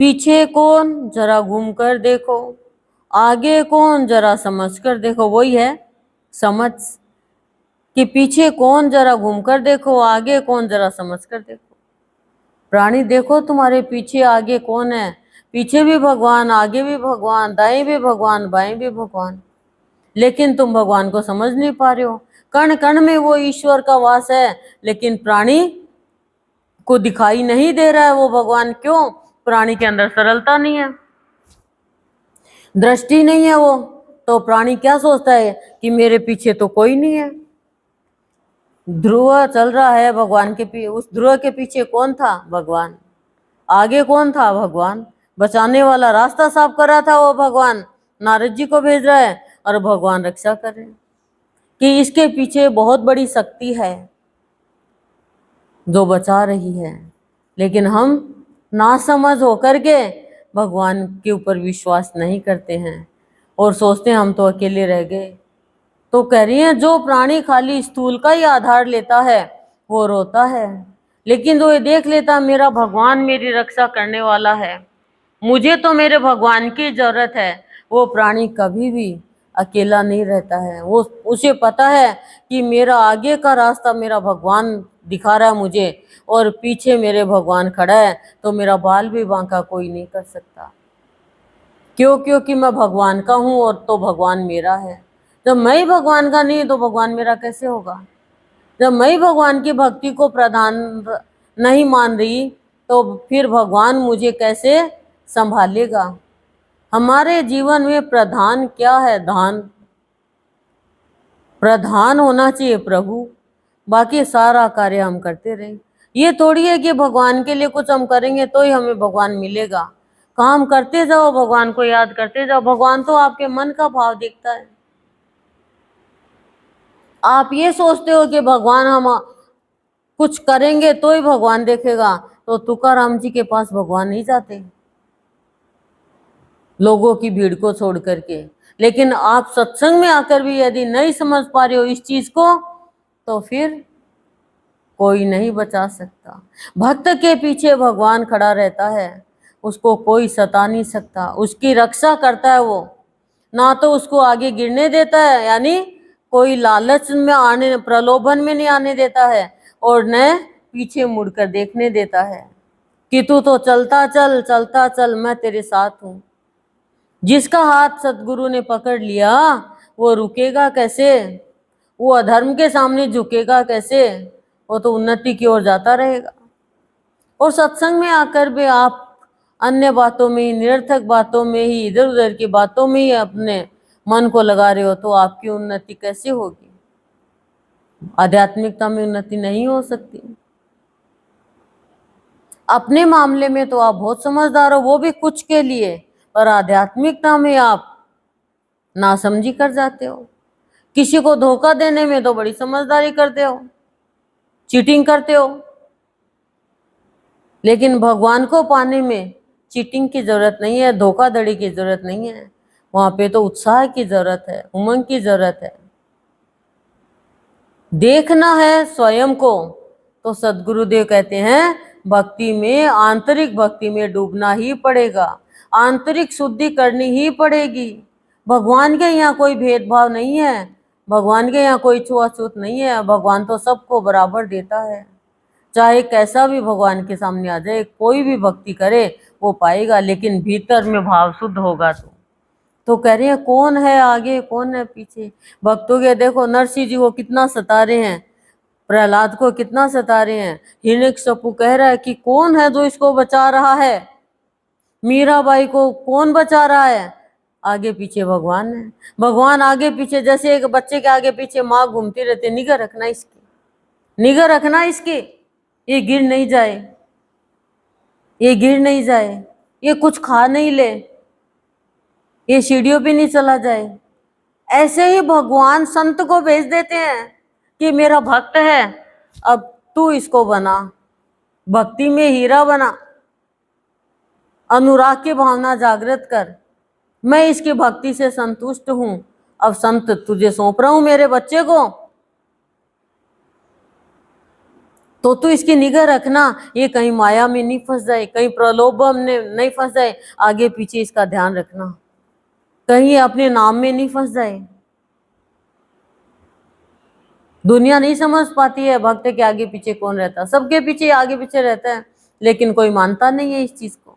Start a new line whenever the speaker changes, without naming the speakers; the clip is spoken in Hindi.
पीछे कौन जरा घूम कर देखो, आगे कौन जरा समझ कर देखो। वही है समझ, कि पीछे कौन जरा घूम कर देखो, आगे कौन जरा समझ कर देखो। प्राणी देखो तुम्हारे पीछे आगे कौन है, पीछे भी भगवान, आगे भी भगवान, दाएं भी भगवान, बाएं भी भगवान, लेकिन तुम भगवान को समझ नहीं पा रहे हो। कण कण में वो ईश्वर का वास है, लेकिन प्राणी को दिखाई नहीं दे रहा है वो भगवान। क्यों? प्राणी के अंदर सरलता नहीं है, दृष्टि नहीं है वो। तो प्राणी क्या सोचता है कि मेरे पीछे तो कोई नहीं है। ध्रुव चल रहा है भगवान के पीछे, उस ध्रुव के पीछे कौन था? भगवान। आगे कौन था? भगवान। बचाने वाला, रास्ता साफ कर रहा था वो भगवान, नारद जी को भेज रहा है और भगवान रक्षा कर रहे हैं। कि इसके पीछे बहुत बड़ी शक्ति है जो बचा रही है, लेकिन हम नासमझ होकर के भगवान के ऊपर विश्वास नहीं करते हैं और सोचते हैं हम तो अकेले रह गए। तो कह रही है जो प्राणी खाली स्थूल का ही आधार लेता है वो रोता है, लेकिन जो ये देख लेता मेरा भगवान मेरी रक्षा करने वाला है, मुझे तो मेरे भगवान की जरूरत है, वो प्राणी कभी भी अकेला नहीं रहता है। वो उसे पता है कि मेरा आगे का रास्ता मेरा भगवान दिखा रहा है मुझे, और पीछे मेरे भगवान खड़ा है, तो मेरा बाल भी बांका कोई नहीं कर सकता। क्यों? क्योंकि मैं भगवान का हूं और तो भगवान मेरा है। जब मैं ही भगवान का नहीं तो भगवान मेरा कैसे होगा? जब मैं ही भगवान की भक्ति को प्रधान नहीं मान रही तो फिर भगवान मुझे कैसे संभालेगा? हमारे जीवन में प्रधान क्या है? धान। प्रधान होना चाहिए प्रभु, बाकी सारा कार्य हम करते रहे। ये थोड़ी है कि भगवान के लिए कुछ हम करेंगे तो ही हमें भगवान मिलेगा। काम करते जाओ, भगवान को याद करते जाओ। भगवान तो आपके मन का भाव देखता है। आप ये सोचते हो कि भगवान हम कुछ करेंगे तो ही भगवान देखेगा, तो तुकाराम जी के पास भगवान नहीं जाते लोगों की भीड़ को छोड़ करके। लेकिन आप सत्संग में आकर भी यदि नहीं समझ पा रहे हो इस चीज को, तो फिर कोई नहीं बचा सकता। भक्त के पीछे भगवान खड़ा रहता है, उसको कोई सता नहीं सकता, उसकी रक्षा करता है वो। ना तो उसको आगे गिरने देता है, यानी कोई लालच में आने, प्रलोभन में नहीं आने देता है, और न पीछे मुड़कर देखने देता है कि तू तो चलता चल, चलता चल, मैं तेरे साथ हूं। जिसका हाथ सतगुरु ने पकड़ लिया वो रुकेगा कैसे? वो अधर्म के सामने झुकेगा कैसे? वो तो उन्नति की ओर जाता रहेगा। और सत्संग में आकर भी आप अन्य बातों में ही, निरर्थक बातों में ही, इधर उधर की बातों में ही अपने मन को लगा रहे हो, तो आपकी उन्नति कैसे होगी? आध्यात्मिकता में उन्नति नहीं हो सकती। अपने मामले में तो आप बहुत समझदार हो, वो भी कुछ के लिए, पर आध्यात्मिकता में आप नासमझी कर जाते हो। किसी को धोखा देने में तो बड़ी समझदारी करते हो, चीटिंग करते हो, लेकिन भगवान को पाने में चीटिंग की जरूरत नहीं है, धोखाधड़ी की जरूरत नहीं है। वहां पे तो उत्साह की जरूरत है, उमंग की जरूरत है। देखना है स्वयं को, तो सदगुरुदेव कहते हैं भक्ति में, आंतरिक भक्ति में डूबना ही पड़ेगा, आंतरिक शुद्धि करनी ही पड़ेगी। भगवान के यहाँ कोई भेदभाव नहीं है, भगवान के यहाँ कोई छुआछूत नहीं है। भगवान तो सबको बराबर देता है, चाहे कैसा भी भगवान के सामने आ जाए, कोई भी भक्ति करे वो पाएगा, लेकिन भीतर में भाव शुद्ध होगा तो कह रहे हैं कौन है आगे कौन है पीछे। भक्तों के देखो, नरसिंह जी को कितना सता रहे हैं, प्रहलाद को कितना सता रहे हैं। हिरण्यकशिपु कह रहा है कि कौन है जो इसको बचा रहा है, मीराबाई को कौन बचा रहा है? आगे पीछे भगवान है। भगवान आगे पीछे, जैसे एक बच्चे के आगे पीछे माँ घूमती रहती, निगाह रखना इसकी, निगाह रखना इसकी, ये गिर नहीं जाए, ये गिर नहीं जाए, ये कुछ खा नहीं ले, ये सीढ़ियों पे नहीं चला जाए। ऐसे ही भगवान संत को भेज देते हैं कि मेरा भक्त है, अब तू इसको बना, भक्ति में हीरा बना, अनुराग की भावना जागृत कर, मैं इसकी भक्ति से संतुष्ट हूं, अब संत तुझे सौंप रहा हूं मेरे बच्चे को। तो तू इसकी निगाह रखना, ये कहीं माया में नहीं फंस जाए, कहीं प्रलोभन में नहीं फंस जाए, आगे पीछे इसका ध्यान रखना, कहीं अपने नाम में नहीं फंस जाए। दुनिया नहीं समझ पाती है भक्त के आगे पीछे कौन रहता, सबके पीछे आगे पीछे रहता है, लेकिन कोई मानता नहीं है इस चीज को।